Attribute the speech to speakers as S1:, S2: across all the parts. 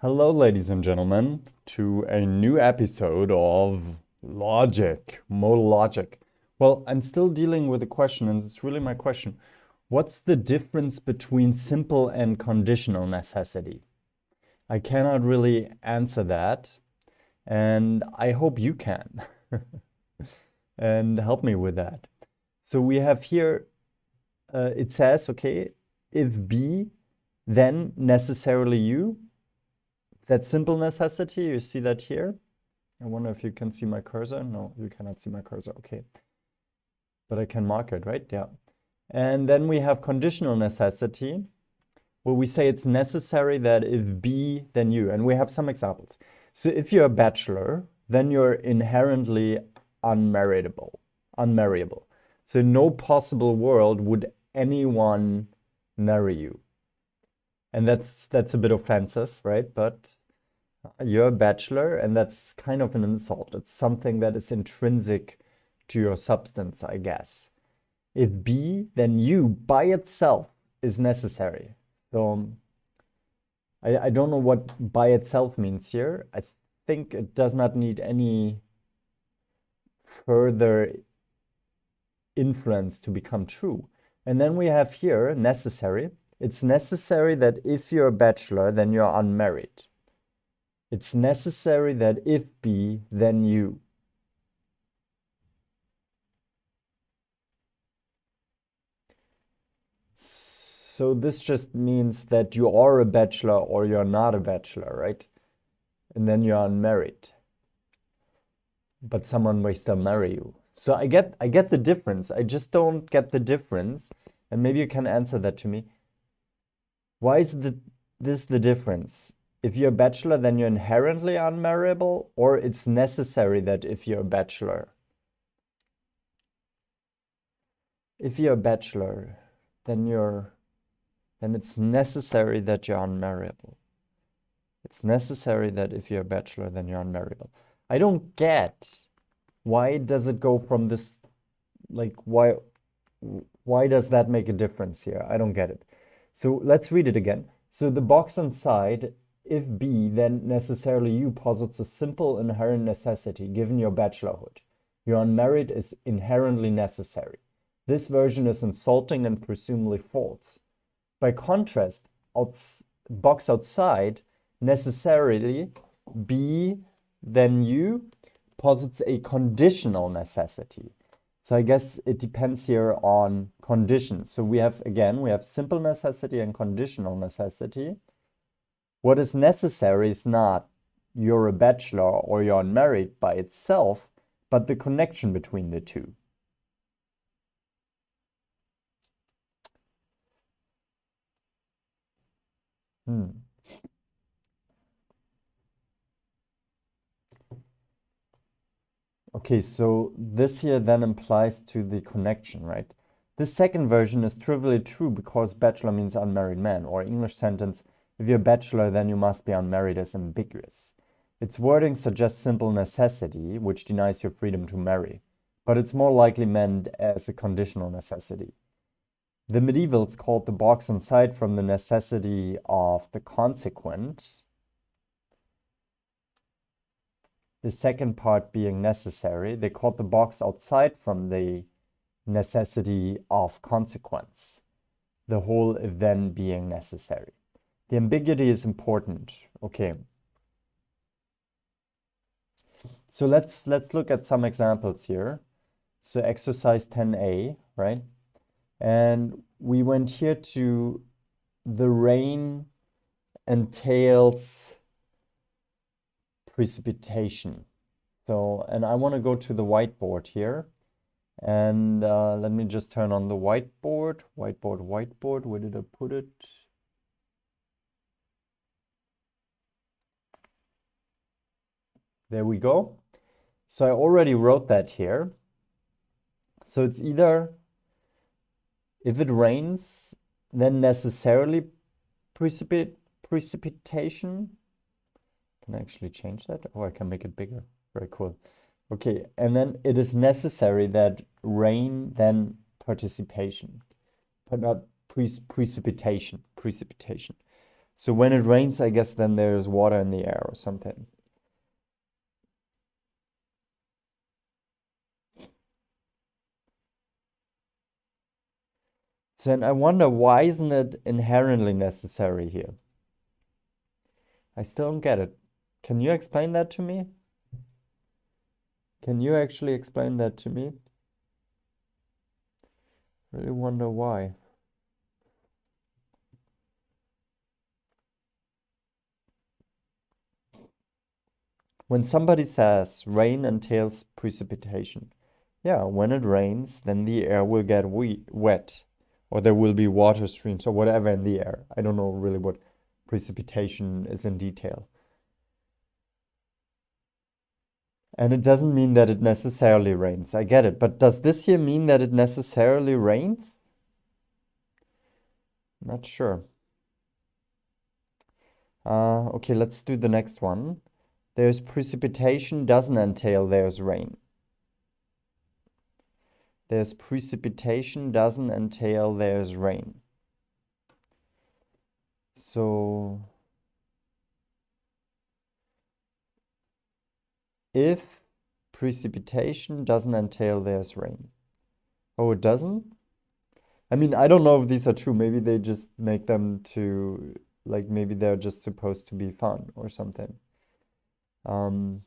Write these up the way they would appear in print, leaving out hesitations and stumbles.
S1: Hello, ladies and gentlemen, to a new episode of Logic, Modal Logic. Well, I'm still dealing with the question, and it's really my question. What's the difference between simple and conditional necessity? I cannot really answer that, and I hope you can and help me with that. So we have here, it says, okay, if B, then necessarily U. That simple necessity, you see that here. I wonder if you can see my cursor. No, you cannot see my cursor. Okay. But I can mark it, right? Yeah. And then we have conditional necessity, where we say it's necessary that if B, then U. And we have some examples. So if you're a bachelor, then you're inherently unmarriable. So in no possible world would anyone marry you. And that's a bit offensive, right? But you're a bachelor, and that's kind of an insult. It's something that is intrinsic to your substance, I guess. If B, then U by itself is necessary. So I don't know what by itself means here. I think it does not need any further inference to become true. And then we have here necessary. It's necessary that if you're a bachelor, then you're unmarried. It's necessary that if B, then U. So this just means that you are a bachelor or you're not a bachelor, right? And then you're unmarried. But someone may still marry you. So I get the difference. I just don't get the difference. And maybe you can answer that to me. Why is this the difference? If you're a bachelor, then you're inherently unmarriable, or it's necessary that if you're a bachelor. If you're a bachelor, then it's necessary that you're unmarriable. It's necessary that if you're a bachelor, then you're unmarriable. I don't get why does it go from this, like why does that make a difference here? I don't get it. So let's read it again. So the box inside, if B, then necessarily U posits a simple inherent necessity given your bachelorhood. Your unmarried is inherently necessary. This version is insulting and presumably false. By contrast, box outside, necessarily B, then U posits a conditional necessity. So I guess it depends here on conditions. So we have simple necessity and conditional necessity. What is necessary is not you're a bachelor or you're unmarried by itself, but the connection between the two. Okay, so this here then implies to the connection, right? This second version is trivially true because bachelor means unmarried man, or English sentence, if you're a bachelor, then you must be unmarried is ambiguous. Its wording suggests simple necessity, which denies your freedom to marry, but it's more likely meant as a conditional necessity. The medievals called the box inside from the necessity of the consequent, the second part being necessary. They called the box outside from the necessity of consequence, the whole if then being necessary. The ambiguity is important. Okay. So let's look at some examples here. So exercise 10a, right? And we went here to the rain entails precipitation. So, and I want to go to the whiteboard here. And let me just turn on the whiteboard. Whiteboard. Where did I put it? There we go. So I already wrote that here. So it's either, if it rains, then necessarily precipitation. Can I actually change that? Oh, I can make it bigger. Very cool. Okay, and then it is necessary that rain, then participation, but not precipitation. So when it rains, I guess then there's water in the air or something. So then I wonder, why isn't it inherently necessary here? I still don't get it. Can you explain that to me? Can you actually explain that to me? Really wonder why. When somebody says rain entails precipitation, yeah, when it rains, then the air will get wet, or there will be water streams or whatever in the air. I don't know really what precipitation is in detail. And it doesn't mean that it necessarily rains. I get it. But does this here mean that it necessarily rains? Not sure. Okay, let's do the next one. There's precipitation doesn't entail there's rain. There's precipitation doesn't entail there's rain. So if precipitation doesn't entail there's rain. Oh, it doesn't? I mean, I don't know if these are true. Maybe they just make them to, like, maybe they're just supposed to be fun or something. Um,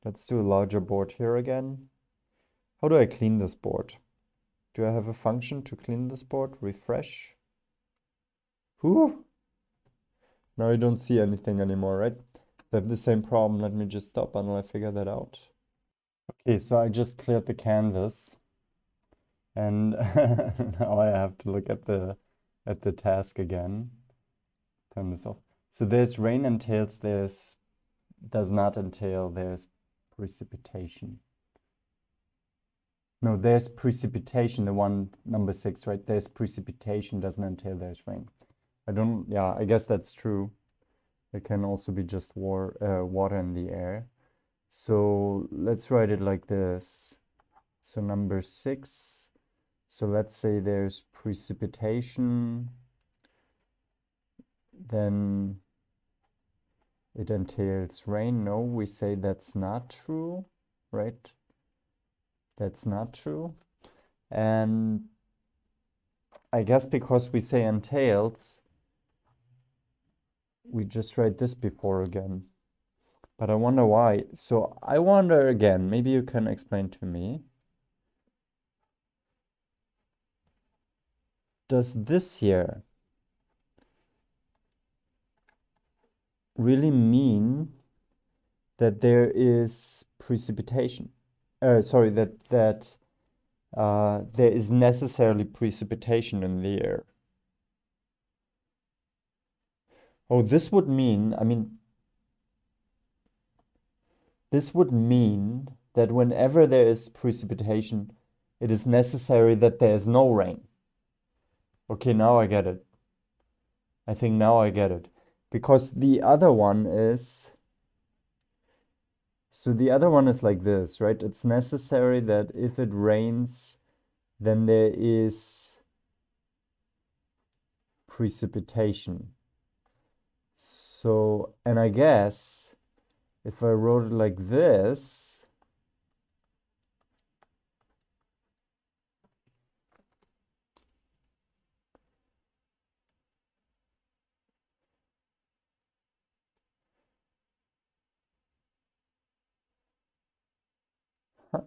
S1: let's do a larger board here again. How do I clean this board? Do I have a function to clean this board? Refresh. Whew. Now I don't see anything anymore, right? I have the same problem. Let me just stop until I figure that out. Okay, so I just cleared the canvas, and now I have to look at the task again. Turn this off. So there's rain entails, there's does not entail, there's precipitation. No, there's precipitation, the one number 6, right? There's precipitation doesn't entail there's rain. Yeah, I guess that's true. It can also be just water in the air. So let's write it like this. So number 6. So let's say there's precipitation, then it entails rain. No, we say that's not true, right? That's not true. And I guess because we say entails, we just write this before again. But I wonder why. So I wonder again, maybe you can explain to me. Does this here really mean that there is precipitation? Sorry, that there is necessarily precipitation in the air. Oh, this would mean, I mean, this would mean that whenever there is precipitation, it is necessary that there is no rain. Okay, now I get it. I think now I get it. Because the other one is, so the other one is like this, right? It's necessary that if it rains, then there is precipitation. So, and I guess if I wrote it like this, huh,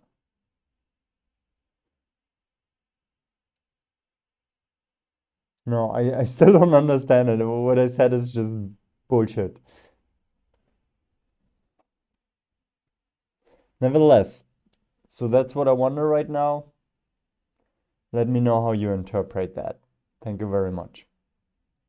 S1: no, I still don't understand it. What I said is just bullshit. Nevertheless, so that's what I wonder right now. Let me know how you interpret that. Thank you very much.